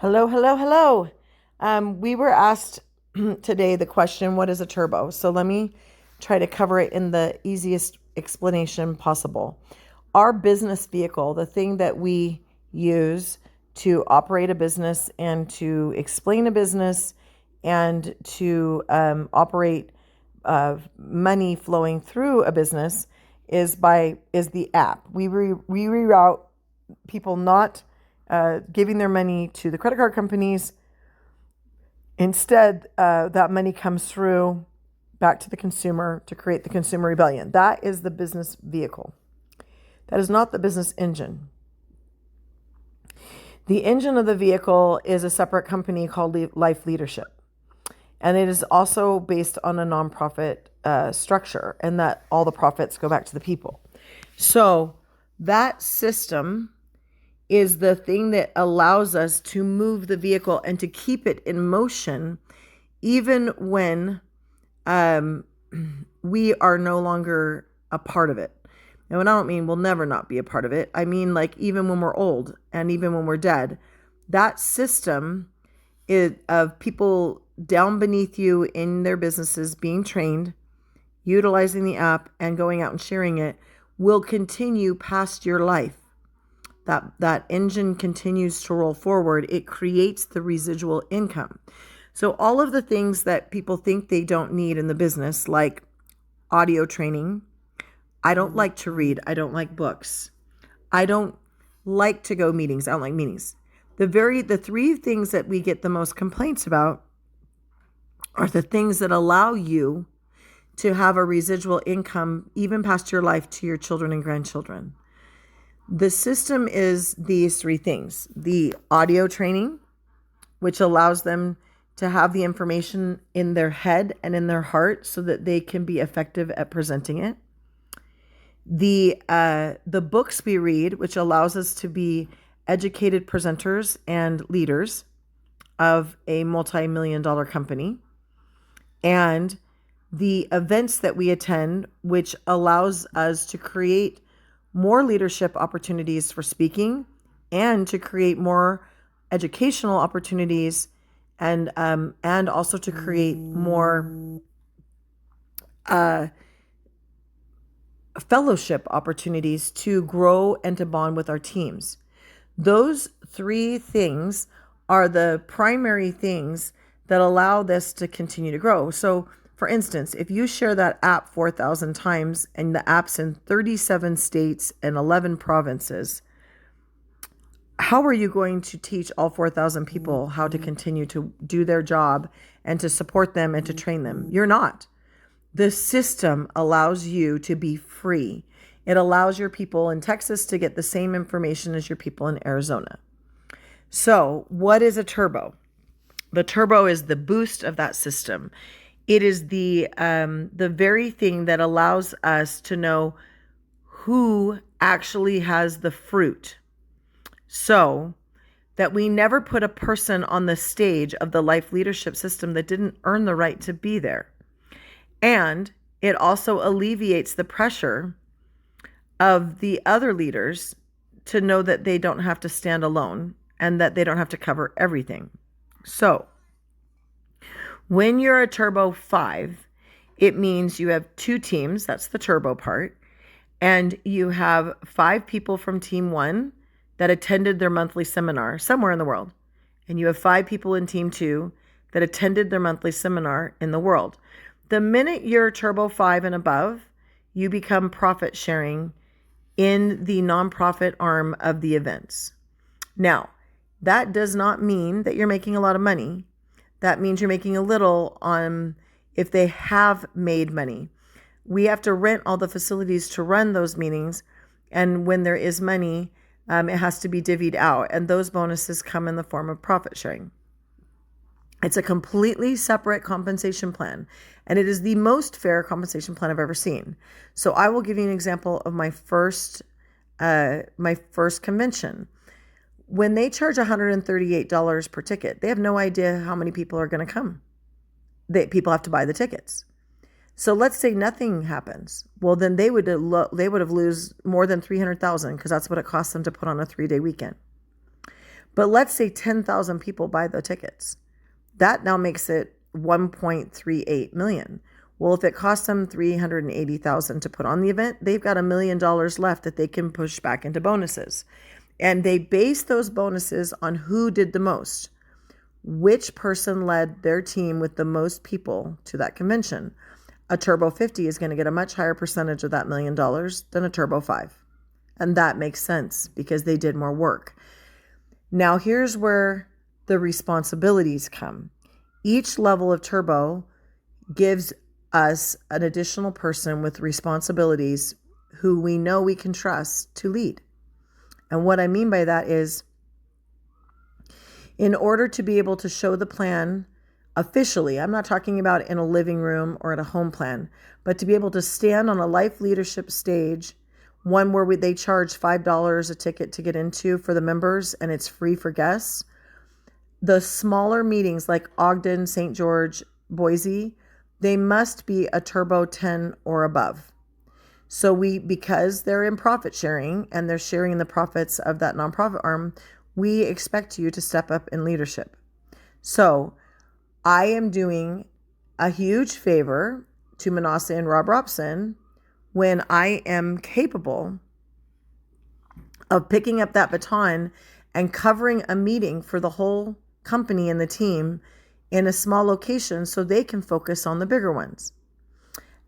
Hello, hello, hello. We were asked today the question, what is a turbo? So let me try to cover it in the easiest explanation possible. Our business vehicle, the thing that we use to operate a business and to explain a business and to operate money flowing through a business is the app. We reroute people not giving their money to the credit card companies. Instead, that money comes through back to the consumer to create the consumer rebellion. That is the business vehicle. That is not the business engine. The engine of the vehicle is a separate company called Life Leadership. And it is also based on a nonprofit structure, and that all the profits go back to the people. So that system is the thing that allows us to move the vehicle and to keep it in motion, even when we are no longer a part of it. And I don't mean we'll never not be a part of it. I mean, like, even when we're old and even when we're dead, that system of people down beneath you in their businesses being trained, utilizing the app and going out and sharing it will continue past your life. That engine continues to roll forward. It creates the residual income. So all of the things that people think they don't need in the business, like audio training. I don't like to read. I don't like books. I don't like to go meetings. I don't like meetings. The three things that we get the most complaints about are the things that allow you to have a residual income even past your life to your children and grandchildren. The system is these three things: the audio training, which allows them to have the information in their head and in their heart so that they can be effective at presenting it. The books we read, which allows us to be educated presenters and leaders of a multi-million-dollar company. And the events that we attend, which allows us to create more leadership opportunities for speaking and to create more educational opportunities and also to create more fellowship opportunities to grow and to bond with our teams. Those three things are the primary things that allow this to continue to grow. So, for instance, if you share that app 4,000 times and the app's in 37 states and 11 provinces, how are you going to teach all 4,000 people how to continue to do their job and to support them and to train them? You're not. The system allows you to be free. It allows your people in Texas to get the same information as your people in Arizona. So, what is a turbo? The turbo is the boost of that system. It is the very thing that allows us to know who actually has the fruit, so that we never put a person on the stage of the life leadership system that didn't earn the right to be there. And it also alleviates the pressure of the other leaders to know that they don't have to stand alone and that they don't have to cover everything. So, when you're a Turbo 5, it means you have two teams, that's the turbo part, and you have 5 people from Team 1 that attended their monthly seminar somewhere in the world, and you have 5 people in Team 2 that attended their monthly seminar in the world. The minute you're Turbo 5 and above, you become profit sharing in the nonprofit arm of the events. Now, that does not mean that you're making a lot of money. That means you're making a little on if they have made money. We have to rent all the facilities to run those meetings. And when there is money, it has to be divvied out. And those bonuses come in the form of profit sharing. It's a completely separate compensation plan. And it is the most fair compensation plan I've ever seen. So I will give you an example of my first convention. When they charge $138 per ticket, they have no idea how many people are going to come. People have to buy the tickets. So let's say nothing happens. Well, then they would have lose more than $300,000 because that's what it costs them to put on a 3-day weekend. But let's say 10,000 people buy the tickets. That now makes it 1.38 million. Well, if it costs them 380,000 to put on the event, they've got $1 million left that they can push back into bonuses. And they base those bonuses on who did the most. Which person led their team with the most people to that convention? A Turbo 50 is going to get a much higher percentage of that $1 million than a Turbo 5. And that makes sense because they did more work. Now, here's where the responsibilities come. Each level of Turbo gives us an additional person with responsibilities who we know we can trust to lead. And what I mean by that is, in order to be able to show the plan officially, I'm not talking about in a living room or at a home plan, but to be able to stand on a life leadership stage, one where they charge $5 a ticket to get into for the members and it's free for guests. The smaller meetings like Ogden, St. George, Boise, they must be a Turbo 10 or above. So because they're in profit sharing and they're sharing the profits of that nonprofit arm, we expect you to step up in leadership. So I am doing a huge favor to Manasseh and Rob Robson when I am capable of picking up that baton and covering a meeting for the whole company and the team in a small location so they can focus on the bigger ones.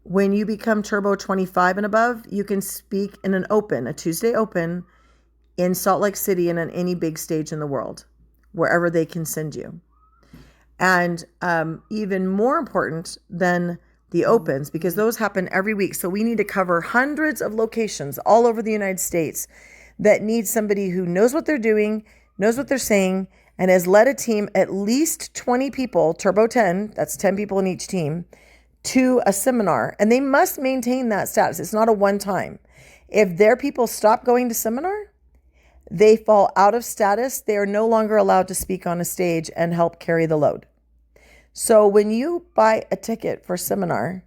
When you become Turbo 25 and above, you can speak in a Tuesday open in Salt Lake City and on any big stage in the world, wherever they can send you. And even more important than the opens, because those happen every week. So we need to cover hundreds of locations all over the United States that need somebody who knows what they're doing, knows what they're saying, and has led a team, at least 20 people, Turbo 10, that's 10 people in each team, to a seminar. And they must maintain that status. It's not a one-time. If their people stop going to seminar, they fall out of status. They are no longer allowed to speak on a stage and help carry the load. So when you buy a ticket for a seminar,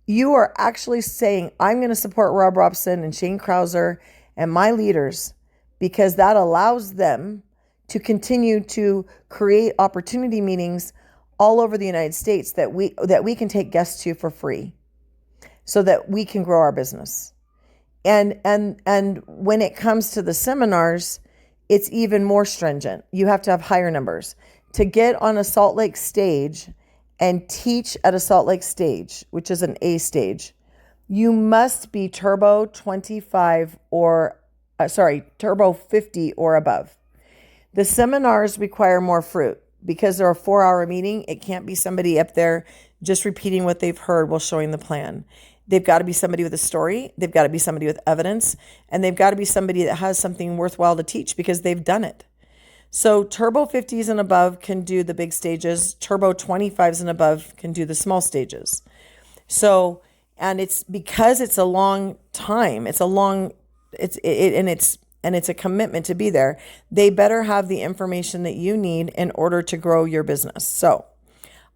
you are actually saying, I'm going to support Rob Robson and Shane Krauser and my leaders, because that allows them to continue to create opportunity meetings all over the United States that we can take guests to for free so that we can grow our business. And when it comes to the seminars, it's even more stringent. You have to have higher numbers. To get on a Salt Lake stage and teach at a Salt Lake stage, which is an A stage, you must be Turbo 25 Turbo 50 or above. The seminars require more fruit because they're a 4-hour meeting. It can't be somebody up there just repeating what they've heard while showing the plan. They've got to be somebody with a story. They've got to be somebody with evidence, and they've got to be somebody that has something worthwhile to teach because they've done it. So Turbo 50s and above can do the big stages. Turbo 25s and above can do the small stages. So, and it's because it's a long time. It's a commitment to be there. They better have the information that you need in order to grow your business. So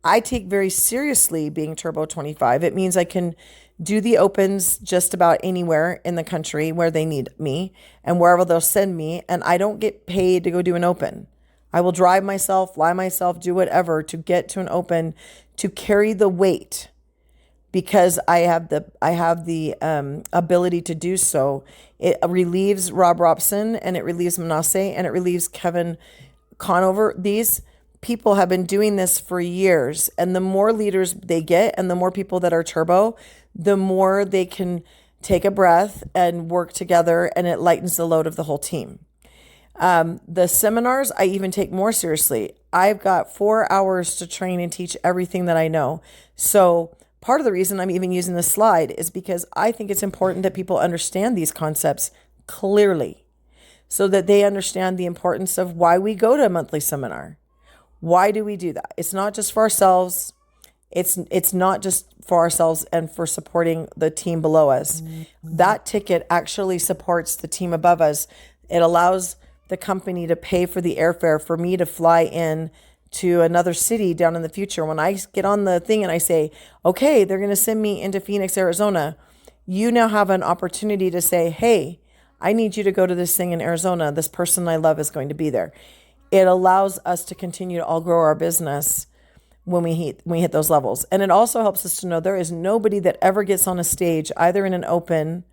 I take very seriously being Turbo 25. It means I can do the opens just about anywhere in the country where they need me and wherever they'll send me. And I don't get paid to go do an open. I will drive myself, fly myself, do whatever to get to an open, to carry the weight, because I have the ability to do so. It relieves Rob Robson and it relieves Manasseh and it relieves Kevin Conover. These people have been doing this for years, and the more leaders they get and the more people that are Turbo, the more they can take a breath and work together, and it lightens the load of the whole team. The seminars, I even take more seriously. I've got 4 hours to train and teach everything that I know. So part of the reason I'm even using this slide is because I think it's important that people understand these concepts clearly so that they understand the importance of why we go to a monthly seminar. Why do we do that? It's not just for ourselves. It's not just for ourselves and for supporting the team below us. Mm-hmm. That ticket actually supports the team above us. It allows the company to pay for the airfare for me to fly in to another city down in the future. When I get on the thing and I say, okay, they're going to send me into Phoenix, Arizona, you now have an opportunity to say, hey, I need you to go to this thing in Arizona. This person I love is going to be there. it allows us to continue to all grow our business when we hit those levels. And it also helps us to know there is nobody that ever gets on a stage, either in an open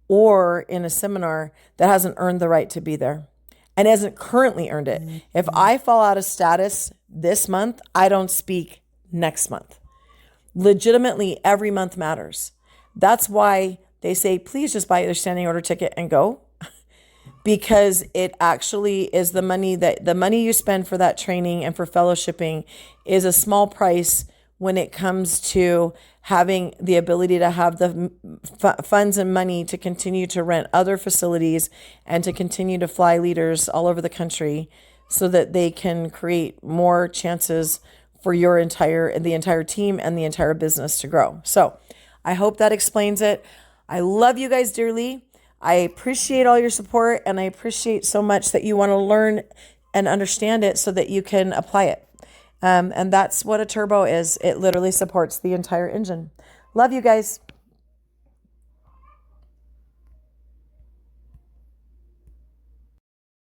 or in a seminar, that hasn't earned the right to be there and hasn't currently earned it. If I fall out of status this month, I don't speak next month. Legitimately, every month matters. That's why they say, please just buy your standing order ticket and go, because it actually is the money you spend for that training and for fellowshipping is a small price when it comes to having the ability to have the funds and money to continue to rent other facilities and to continue to fly leaders all over the country so that they can create more chances for the entire team and the entire business to grow. So I hope that explains it. I love you guys dearly. I appreciate all your support, and I appreciate so much that you want to learn and understand it so that you can apply it. And that's what a turbo is. It literally supports the entire engine. Love you guys.